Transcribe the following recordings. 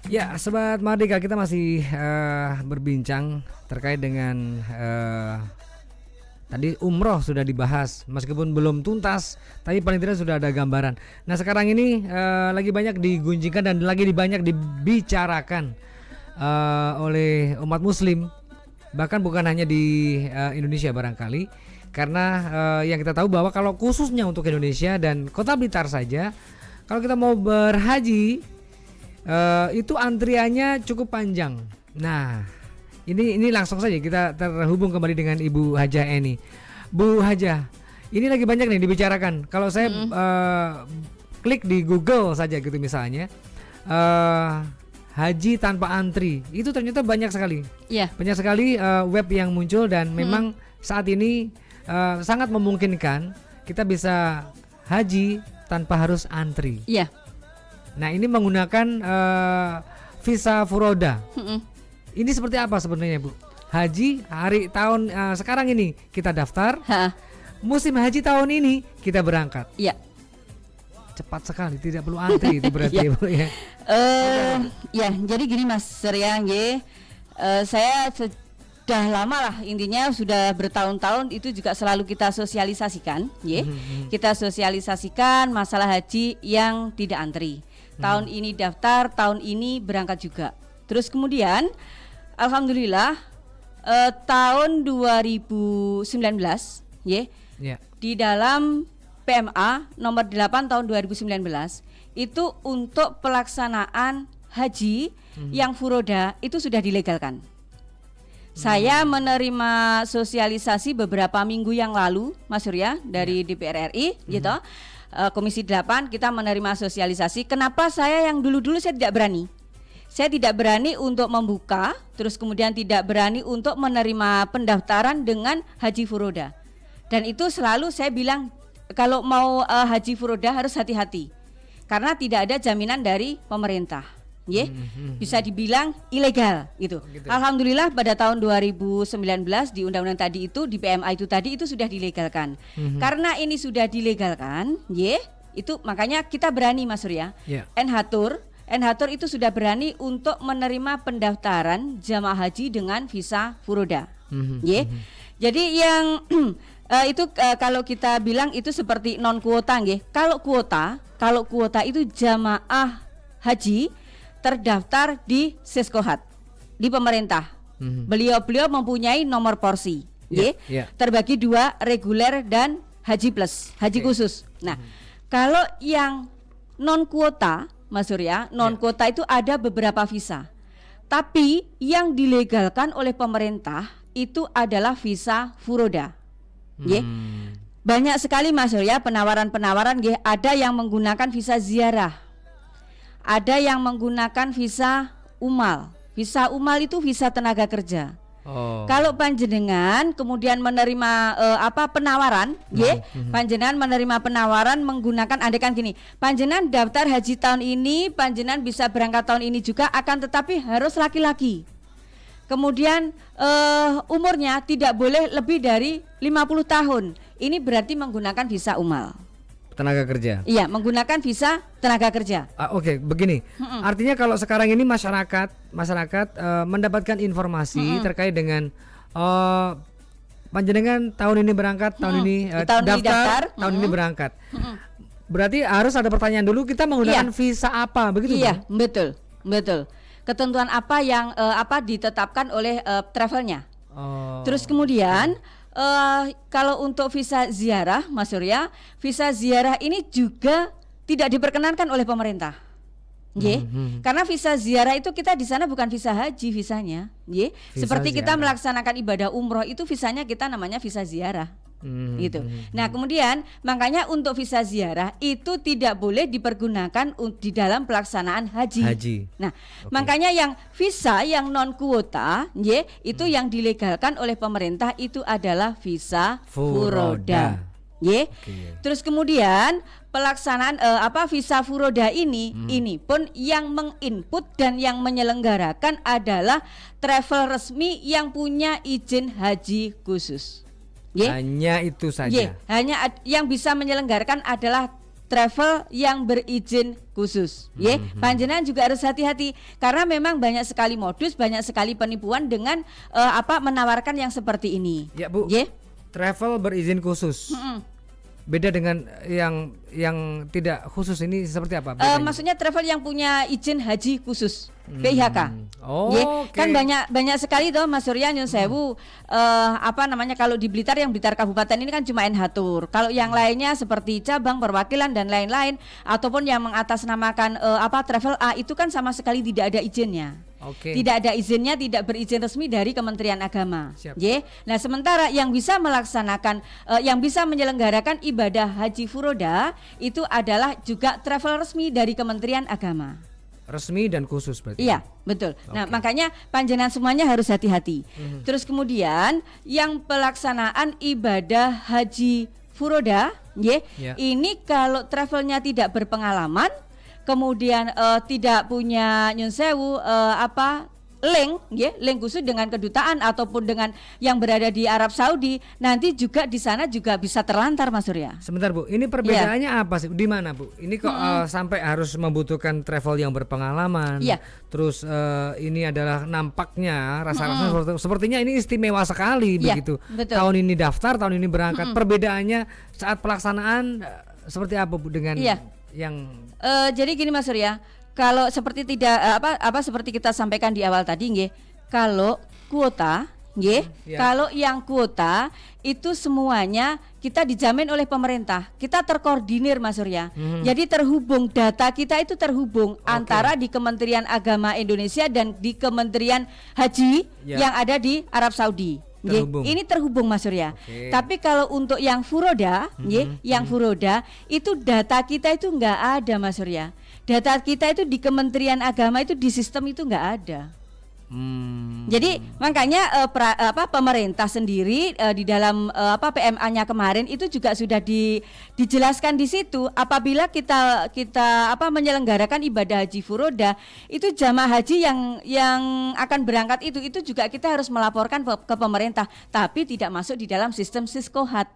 Ya, Sobat Mardika, kita masih berbincang terkait dengan tadi umroh sudah dibahas, meskipun belum tuntas, tapi paling tidak sudah ada gambaran. Nah, sekarang ini lagi banyak digunjingkan dan lagi banyak dibicarakan oleh umat Muslim, bahkan bukan hanya di Indonesia barangkali, karena yang kita tahu bahwa kalau khususnya untuk Indonesia dan Kota Blitar saja, kalau kita mau berhaji itu antriannya cukup panjang. Nah, ini langsung saja kita terhubung kembali dengan Ibu Hajah Eni. Bu Hajah, ini lagi banyak nih dibicarakan. Kalau saya klik di Google saja gitu misalnya, haji tanpa antri, itu ternyata banyak sekali. Iya. Banyak sekali web yang muncul dan memang saat ini sangat memungkinkan kita bisa haji tanpa harus antri. Iya. Nah, ini menggunakan visa furoda. Ini seperti apa sebenarnya, Bu? Haji hari tahun sekarang ini kita daftar. Musim haji tahun ini kita berangkat. Iya. Cepat sekali, tidak perlu antri itu berarti, Bu ya. Ya, jadi gini Mas Surya, saya sudah lama lah, intinya sudah bertahun-tahun itu juga selalu kita sosialisasikan, kita sosialisasikan masalah haji yang tidak antri. Tahun ini daftar, tahun ini berangkat juga. Terus kemudian, alhamdulillah tahun 2019, di dalam PMA nomor 8 tahun 2019 itu untuk pelaksanaan haji yang furoda itu sudah dilegalkan. Saya menerima sosialisasi beberapa minggu yang lalu, Mas Surya, dari DPR RI, gitu. Komisi 8 kita menerima sosialisasi. Kenapa saya yang dulu-dulu saya tidak berani? Saya tidak berani untuk membuka, terus kemudian tidak berani untuk menerima pendaftaran dengan haji furoda. Dan itu selalu saya bilang, kalau mau haji furoda harus hati-hati, karena tidak ada jaminan dari pemerintah. Bisa dibilang ilegal gitu. Alhamdulillah pada tahun 2019 di undang-undang tadi itu, di PMA itu tadi itu sudah dilegalkan. Karena ini sudah dilegalkan, itu makanya kita berani Mas Surya. NHTUR itu sudah berani untuk menerima pendaftaran jamaah haji dengan visa furoda. Jadi yang itu kalau kita bilang itu seperti non kuota, Kalau kuota itu jamaah haji terdaftar di Seskohat, di pemerintah. Beliau mempunyai nomor porsi, terbagi 2, reguler dan haji plus, haji khusus. Nah, kalau yang non kuota, Mas Surya, non kuota itu ada beberapa visa. Tapi yang dilegalkan oleh pemerintah itu adalah visa furoda. Banyak sekali Mas Surya penawaran-penawaran, ada yang menggunakan visa ziarah. Ada yang menggunakan visa umal. Visa umal itu visa tenaga kerja. Kalau panjenengan kemudian menerima penawaran, panjenengan menerima penawaran menggunakan, andekan gini, panjenengan daftar haji tahun ini, panjenengan bisa berangkat tahun ini juga, akan tetapi harus laki-laki. Kemudian umurnya tidak boleh lebih dari 50 tahun. Ini berarti menggunakan visa umal. Tenaga kerja. Iya, menggunakan visa tenaga kerja. Oke, begini. Artinya kalau sekarang ini masyarakat mendapatkan informasi terkait dengan panjenengan tahun ini berangkat, tahun ini daftar, tahun ini berangkat. Berarti harus ada pertanyaan dulu, kita menggunakan visa apa, begitu? Iya, betul. Ketentuan apa yang ditetapkan oleh travelnya. Terus kemudian kalau untuk visa ziarah, Mas Surya, visa ziarah ini juga tidak diperkenankan oleh pemerintah. Karena visa ziarah itu kita di sana bukan visa haji visanya, seperti kita melaksanakan ibadah umroh itu visanya kita namanya visa ziarah. Gitu. Nah, kemudian makanya untuk visa ziarah itu tidak boleh dipergunakan di dalam pelaksanaan haji. Nah, makanya yang visa yang non kuota, itu yang dilegalkan oleh pemerintah itu adalah visa furoda. Terus kemudian pelaksanaan visa furoda ini pun yang menginput dan yang menyelenggarakan adalah travel resmi yang punya izin haji khusus. Hanya itu saja. Hanya yang bisa menyelenggarakan adalah travel yang berizin khusus. Panjenengan juga harus hati-hati karena memang banyak sekali modus, banyak sekali penipuan dengan menawarkan yang seperti ini. Ya Bu, travel berizin khusus. Beda dengan yang tidak khusus, ini seperti apa? Maksudnya travel yang punya izin haji khusus, PIHK. Kan banyak sekali toh Mas Surya nyun sewu, kalau di Blitar, yang Blitar Kabupaten ini kan cuma NH-Tour. Kalau yang lainnya seperti cabang, perwakilan dan lain-lain, ataupun yang mengatasnamakan travel A, itu kan sama sekali tidak ada izinnya. Tidak ada izinnya, tidak berizin resmi dari Kementerian Agama. Nah, sementara yang bisa melaksanakan, yang bisa menyelenggarakan ibadah haji furoda itu adalah juga travel resmi dari Kementerian Agama. Resmi dan khusus berarti. Iya, betul. Nah, makanya panjenengan semuanya harus hati-hati. Terus kemudian yang pelaksanaan ibadah haji furoda, ini kalau travelnya tidak berpengalaman, kemudian tidak punya nyun sewu link khusus dengan kedutaan ataupun dengan yang berada di Arab Saudi, nanti juga di sana juga bisa terlantar, Mas Surya. Sebentar Bu, ini perbedaannya apa sih? Di mana Bu? Ini kok sampai harus membutuhkan travel yang berpengalaman? Terus ini adalah nampaknya rasa-rasa sepertinya ini istimewa sekali begitu. Betul. Tahun ini daftar, tahun ini berangkat. Perbedaannya saat pelaksanaan seperti apa Bu dengan yang jadi gini Mas Surya, kalau seperti seperti kita sampaikan di awal tadi, kalau kuota, kalau yang kuota itu semuanya kita dijamin oleh pemerintah, kita terkoordinir Mas Surya. Jadi terhubung, data kita itu terhubung antara di Kementerian Agama Indonesia dan di Kementerian Haji yang ada di Arab Saudi. Ini terhubung Mas Surya. Tapi kalau untuk yang furoda, yang furoda itu data kita itu nggak ada Mas Surya. Data kita itu di Kementerian Agama itu di sistem itu nggak ada. Jadi makanya pemerintah sendiri di dalam PMA-nya kemarin itu juga sudah dijelaskan di situ, apabila kita menyelenggarakan ibadah haji furoda, itu jamaah haji yang akan berangkat itu juga kita harus melaporkan ke pemerintah, tapi tidak masuk di dalam sistem Siskohat.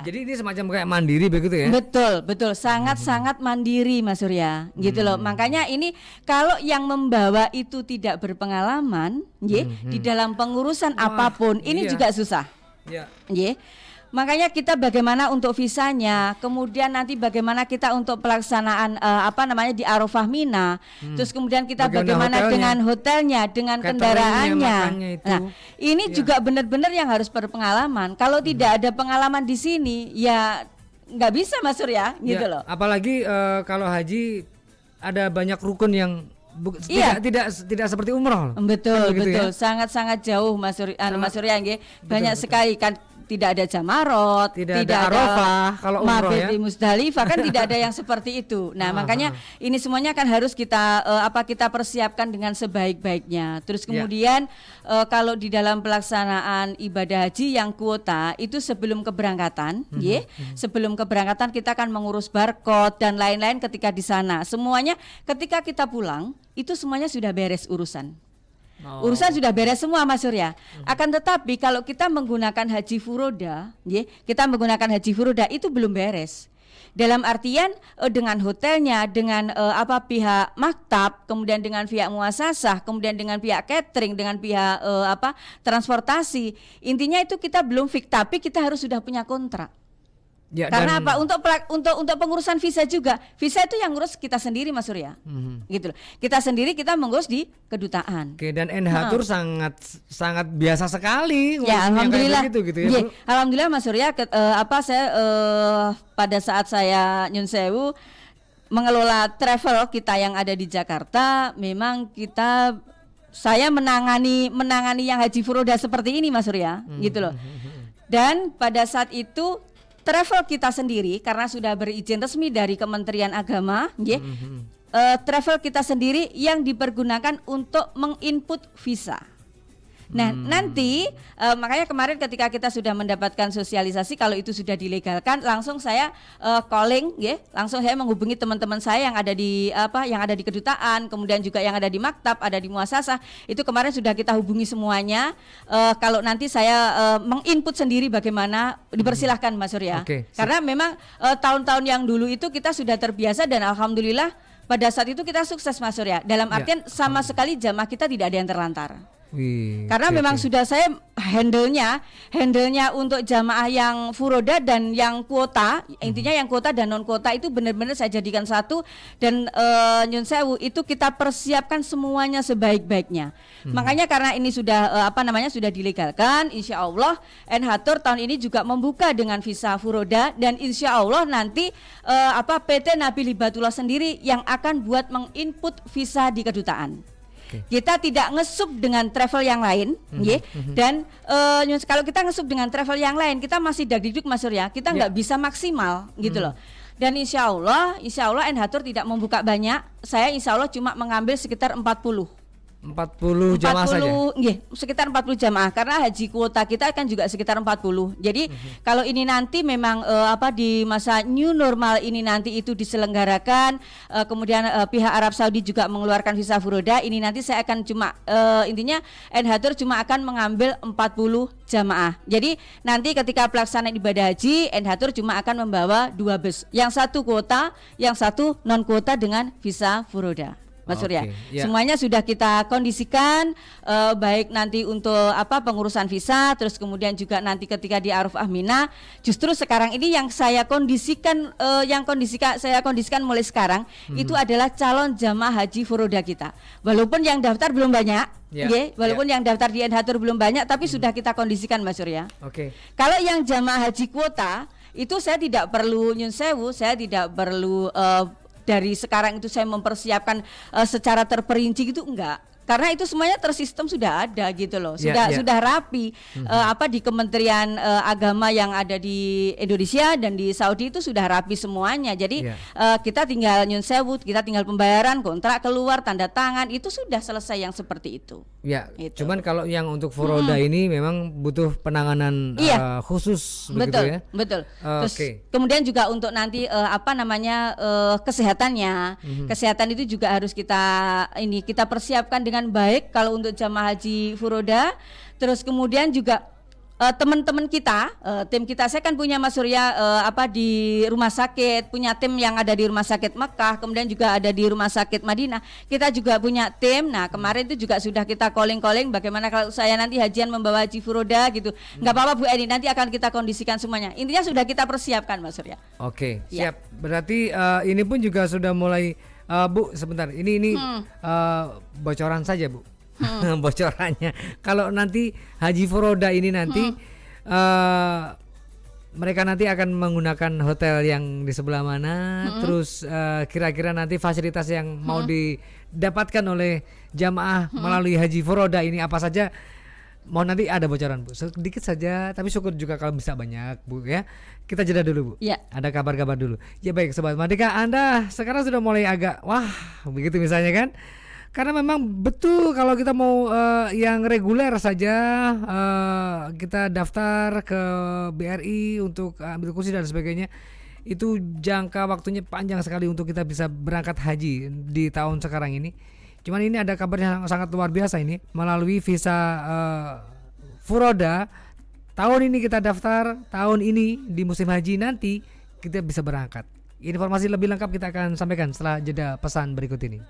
Jadi ini semacam kayak mandiri begitu ya? Betul, sangat mandiri Mas Surya, gitu loh. Makanya ini kalau yang membawa itu tidak berpengalaman, di dalam pengurusan apapun, ini juga susah. Makanya kita bagaimana untuk visanya, kemudian nanti bagaimana kita untuk pelaksanaan di Arafah Mina, terus kemudian kita bagaimana dengan hotelnya, dengan kendaraannya. Nah, ini juga benar-benar yang harus berpengalaman. Kalau tidak ada pengalaman di sini, ya nggak bisa Mas Surya, gitu loh. Apalagi kalau haji ada banyak rukun yang tidak seperti umroh. Betul, kan begitu. Sangat-sangat jauh Mas Surya, banyak sekali kan. Tidak ada jamarot, tidak ada Arafah, kalau umroh mabit di Musdalifah, kan tidak ada yang seperti itu. Nah, makanya ini semuanya kan harus kita kita persiapkan dengan sebaik-baiknya. Terus kemudian kalau di dalam pelaksanaan ibadah haji yang kuota itu sebelum keberangkatan, sebelum keberangkatan kita akan mengurus barcode dan lain-lain ketika di sana. Semuanya ketika kita pulang itu semuanya sudah beres urusan. Urusan sudah beres semua Mas Surya. Akan tetapi kalau kita menggunakan haji furoda, itu belum beres. Dalam artian dengan hotelnya, dengan pihak maktab, kemudian dengan pihak muasasah, kemudian dengan pihak catering, dengan pihak transportasi. Intinya itu kita belum fix, tapi kita harus sudah punya kontrak. Karena apa? Untuk pengurusan visa juga. Visa itu yang ngurus kita sendiri Mas Surya. Gitu loh. Kita sendiri kita mengurus di kedutaan. Dan NH-Tour sangat biasa sekali. Ya, alhamdulillah. Gitu ya, alhamdulillah Mas Surya, saya pada saat saya nyun sewu mengelola travel kita yang ada di Jakarta, memang saya menangani yang haji furoda seperti ini Mas Surya, gitu loh. Dan pada saat itu travel kita sendiri karena sudah berizin resmi dari Kementerian Agama, travel kita sendiri yang dipergunakan untuk menginput visa. Nah, nanti makanya kemarin ketika kita sudah mendapatkan sosialisasi kalau itu sudah dilegalkan, langsung saya calling, ya, langsung saya menghubungi teman-teman saya yang ada di yang ada di kedutaan, kemudian juga yang ada di maktab, ada di muasasah. Itu kemarin sudah kita hubungi semuanya. Kalau nanti saya menginput sendiri bagaimana, dipersilahkan Mas Surya. Oke, Karena memang tahun-tahun yang dulu itu kita sudah terbiasa dan alhamdulillah pada saat itu kita sukses Mas Surya. Dalam artian sama sekali jamaah kita tidak ada yang terlantar. Wih, Karena oke, memang oke. sudah saya handle-nya untuk jamaah yang furoda dan yang kuota, intinya yang kuota dan non kuota itu benar-benar saya jadikan satu dan nyun sewu itu kita persiapkan semuanya sebaik-baiknya. Makanya karena ini sudah sudah dilegalkan, insya Allah Enhatur tahun ini juga membuka dengan visa furoda dan insya Allah nanti PT Nabil Hibatullah sendiri yang akan buat menginput visa di kedutaan. Kita tidak ngesup dengan travel yang lain, dan kalau kita ngesup dengan travel yang lain, kita masih dagdikduk Mas Surya, kita nggak bisa maksimal gitu loh. Dan insya Allah Enhatur tidak membuka banyak, saya insya Allah cuma mengambil sekitar 40 jamaah saja. Sekitar 40 jamaah karena haji kuota kita kan juga sekitar 40. Jadi kalau ini nanti memang di masa new normal ini nanti itu diselenggarakan, kemudian pihak Arab Saudi juga mengeluarkan visa furoda, ini nanti saya akan cuma intinya Enhatur cuma akan mengambil 40 jamaah. Jadi nanti ketika pelaksanaan ibadah haji, Enhatur cuma akan membawa 2 bus, yang satu kuota, yang satu non kuota dengan visa furoda. Mas Surya, semuanya sudah kita kondisikan, baik nanti untuk pengurusan visa, terus kemudian juga nanti ketika di Aruf Ahmina. Justru sekarang ini yang saya kondisikan, saya kondisikan mulai sekarang itu adalah calon jamaah haji furoda kita. Walaupun yang daftar belum banyak, yang daftar di Enhatur belum banyak, tapi sudah kita kondisikan Mas Surya. Kalau yang jamaah haji kuota itu saya tidak perlu nyun sewu, saya tidak perlu dari sekarang itu saya mempersiapkan secara terperinci gitu, enggak. Karena itu semuanya tersistem sudah ada gitu loh, sudah rapi. Di Kementerian Agama yang ada di Indonesia dan di Saudi itu sudah rapi semuanya. Jadi kita tinggal nyun sewu, kita tinggal pembayaran, kontrak keluar, tanda tangan, itu sudah selesai yang seperti itu. Ya, gitu. Cuman kalau yang untuk furoda ini memang butuh penanganan khusus, begitu ya. Betul. Terus kemudian juga untuk nanti kesehatannya, kesehatan itu juga harus kita persiapkan dengan baik kalau untuk jamaah haji furoda. Terus kemudian juga teman-teman kita, tim kita, saya kan punya Mas Surya di rumah sakit, punya tim yang ada di rumah sakit Mekah, kemudian juga ada di rumah sakit Madinah. Kita juga punya tim. Nah kemarin itu juga sudah kita calling bagaimana kalau saya nanti hajian membawa haji furoda gitu. Nggak apa-apa Bu Eni, nanti akan kita kondisikan semuanya. Intinya sudah kita persiapkan Mas Surya. Oke, siap. Berarti ini pun juga sudah mulai. Bu, sebentar. Ini bocoran saja, Bu. Bocorannya. Kalau nanti haji furoda ini nanti mereka nanti akan menggunakan hotel yang di sebelah mana, terus kira-kira nanti fasilitas yang mau didapatkan oleh jamaah melalui haji furoda ini apa saja? Mau nanti ada bocoran Bu, sedikit saja, tapi syukur juga kalau bisa banyak Bu ya. Kita jeda dulu Bu, ada kabar-kabar dulu. Ya baik Sobat Merdeka, Anda sekarang sudah mulai agak begitu misalnya kan. Karena memang betul kalau kita mau yang reguler saja, kita daftar ke BRI untuk ambil kursi dan sebagainya, itu jangka waktunya panjang sekali untuk kita bisa berangkat haji di tahun sekarang ini. Cuman ini ada kabar yang sangat luar biasa ini, melalui visa furoda tahun ini kita daftar, tahun ini di musim haji nanti kita bisa berangkat. Informasi lebih lengkap kita akan sampaikan setelah jeda pesan berikut ini.